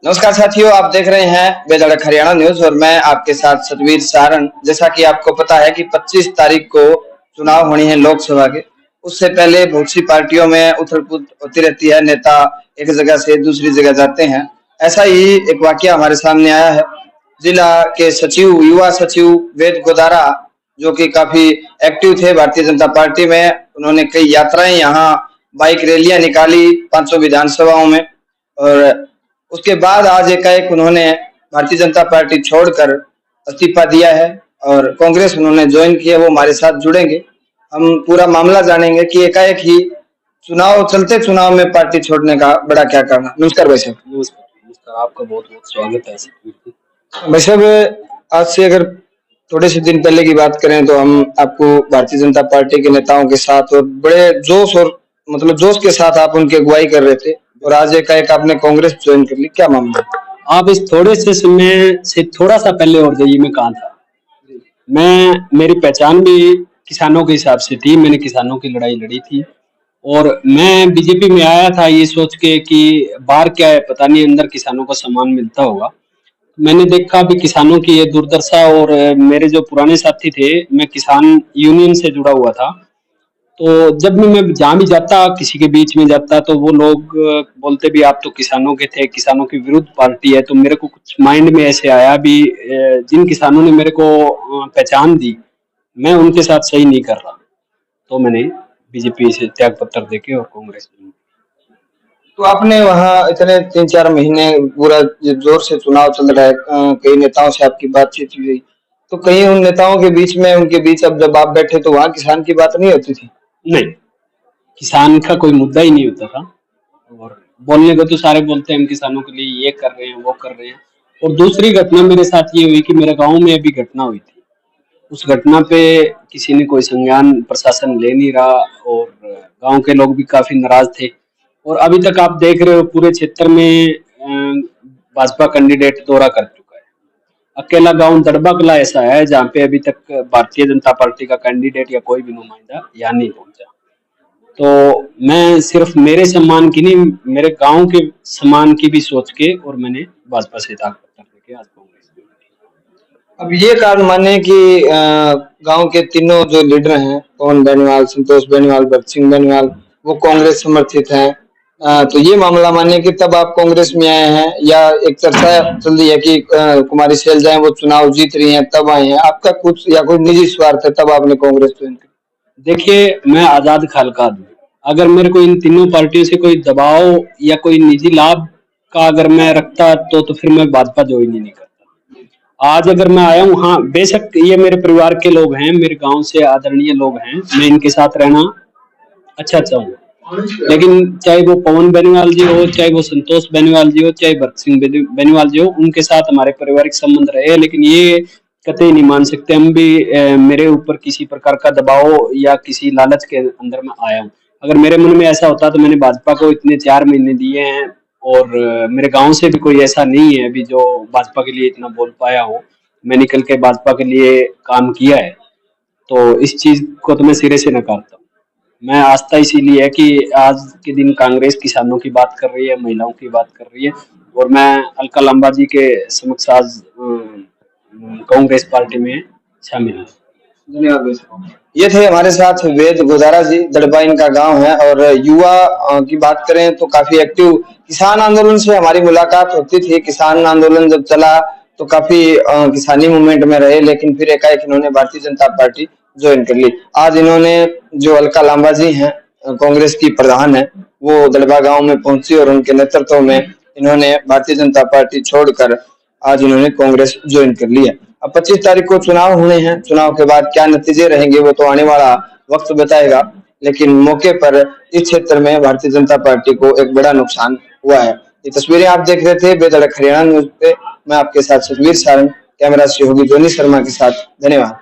नमस्कार साथियों, आप देख रहे हैं बेधड़क हरियाणा न्यूज और मैं आपके साथ सतवीर सारण। जैसा कि आपको पता है कि 25 तारीख को चुनाव होनी है लोकसभा के। उससे पहले बहुत सी पार्टियों में उथल-पुथल होती रहती है, नेता एक जगह से दूसरी जगह जाते हैं। ऐसा ही एक वाकया हमारे सामने आया है। जिला के सचिव, युवा सचिव वेद गोदारा, जो कि काफी एक्टिव थे भारतीय जनता पार्टी में, उन्होंने कई यात्राएं यहाँ बाइक रैलियां निकाली 500 विधानसभाओं में। और उसके बाद आज एकाएक उन्होंने भारतीय जनता पार्टी छोड़कर इस्तीफा दिया है और कांग्रेस उन्होंने ज्वाइन किया। वो हमारे साथ जुड़ेंगे, हम पूरा मामला जानेंगे कि एकाएक ही चलते चुनाव में पार्टी छोड़ने का बड़ा क्या कारण। नमस्कार भाई साहब। नमस्कार, नमस्कार। आपका बहुत बहुत स्वागत है। भाई साहब, आज से अगर थोड़े से दिन पहले की बात करें तो हम आपको भारतीय जनता पार्टी के नेताओं के साथ और बड़े जोश और जोश के साथ आप उनकी अगुवाई कर रहे थे और आज एकाएक आपने कांग्रेस ज्वाइन कर ली, क्या मामला है? आप इस थोड़े से समय से थोड़ा सा पहले और जाइए, मैं कहाँ था। मेरी पहचान भी किसानों के हिसाब से थी। मैंने किसानों की लड़ाई लड़ी थी और मैं बीजेपी में आया था ये सोच के कि बाहर क्या है पता नहीं, अंदर किसानों को सम्मान मिलता होगा। मैंने देखा भी किसानों की ये दुर्दशा। और मेरे जो पुराने साथी थे, मैं किसान यूनियन से जुड़ा हुआ था, तो जब भी मैं जहाँ भी जाता, किसी के बीच में जाता, तो वो लोग बोलते भी आप तो किसानों के थे, किसानों के विरुद्ध पार्टी है। तो मेरे को कुछ माइंड में ऐसे आया भी जिन किसानों ने मेरे को पहचान दी, मैं उनके साथ सही नहीं कर रहा, तो मैंने बीजेपी से त्याग पत्र देके और कांग्रेस में। तो आपने वहाँ इतने 3-4 महीने पूरा जोर से चुनाव चल रहा है, कई नेताओं से आपकी बातचीत हुई, तो कहीं उन नेताओं के बीच में उनके बीच अब जब आप बैठे तो वहाँ किसान की बात नहीं होती थी? नहीं, किसान का कोई मुद्दा ही नहीं होता था। और बोलने को तो सारे बोलते हैं हम किसानों के लिए ये कर रहे हैं, वो कर रहे हैं। और दूसरी घटना मेरे साथ ये हुई कि मेरे गांव में अभी घटना हुई थी। उस घटना पे किसी ने कोई संज्ञान प्रशासन ले नहीं रहा और गांव के लोग भी काफी नाराज थे। और अभी तक आप देख रहे हो पूरे क्षेत्र में भाजपा कैंडिडेट दौरा कर चुका है। अकेला गांव दड़बा कला ऐसा है जहाँ पे अभी तक भारतीय जनता पार्टी का कैंडिडेट या कोई भी नुमाइंदा यहाँ नहीं पहुंचा। तो मैं सिर्फ मेरे सम्मान की नहीं, मेरे गांव के सम्मान की भी सोच के और मैंने भाजपा से त्याग पत्र लेके आज कांग्रेस में। अब ये कारण माने कि गांव के तीनों जो लीडर हैं, पवन बेनीवाल, संतोष बेनीवाल, भगत सिंह बेनीवाल, वो कांग्रेस समर्थित हैं। तो ये मामला माने कि तब आप कांग्रेस में आए हैं, या एक चर्चा चल रही है कि कुमारी शैलजाएं वो चुनाव जीत रही हैं तब आए हैं, आपका कुछ या कोई निजी स्वार्थ है तब आपने कांग्रेस ज्वाइन की? देखिए, मैं आजाद खाल का आदमी, अगर मेरे को इन तीनों पार्टियों से कोई दबाव या कोई निजी लाभ का अगर मैं रखता तो फिर मैं भाजपा ज्वाइन ही नहीं करता। आज अगर मैं आया हूँ, हाँ बेशक ये मेरे परिवार के लोग हैं, मेरे गांव से आदरणीय लोग हैं, मैं इनके साथ रहना अच्छा चाहूंगा। लेकिन चाहे वो पवन बेनीवाल जी हो, चाहे वो संतोष बेनीवाल जी हो, चाहे भगत सिंह बेनीवाल जी हो, उनके साथ हमारे पारिवारिक संबंध रहे। लेकिन ये कतई नहीं मान सकते हम भी मेरे ऊपर किसी प्रकार का दबाव या किसी लालच के अंदर में आया हूँ। अगर मेरे मन में ऐसा होता तो मैंने भाजपा को इतने 4 महीने दिए हैं। और मेरे गांव से भी कोई ऐसा नहीं है अभी जो भाजपा के लिए इतना बोल पाया हो। मैं निकल के भाजपा के लिए काम किया है, तो इस चीज को तो मैं सिरे से नकारता हूँ। मैं आस्था इसीलिए है कि आज के दिन कांग्रेस किसानों की बात कर रही है, महिलाओं की बात कर रही है, और मैं अलका लांबा जी के समक्ष आज कांग्रेस पार्टी में शामिल हूँ। धन्यवाद। ये थे हमारे साथ वेद गोदारा जी, दड़बा इनका गांव है। और युवा की बात करें तो काफी एक्टिव, किसान आंदोलन से हमारी मुलाकात होती थी। किसान आंदोलन जब चला तो काफी किसानी मूवमेंट में रहे, लेकिन फिर एकाएक इन्होंने भारतीय जनता पार्टी ज्वाइन कर ली। आज इन्होंने, जो अलका लांबा जी हैं, कांग्रेस की प्रधान है, वो दड़बा गांव में पहुंची और उनके नेतृत्व में इन्होंने भारतीय जनता पार्टी छोड़कर आज इन्होंने कांग्रेस ज्वाइन कर लिया। अब 25 तारीख को चुनाव होने हैं, चुनाव के बाद क्या नतीजे रहेंगे वो तो आने वाला वक्त बताएगा। लेकिन मौके पर इस क्षेत्र में भारतीय जनता पार्टी को एक बड़ा नुकसान हुआ है। ये तस्वीरें आप देख रहे थे बेधड़क हरियाणा न्यूज पे, मैं आपके साथ सतवीर सारण, कैमरा से होगी जोनी शर्मा के साथ। धन्यवाद।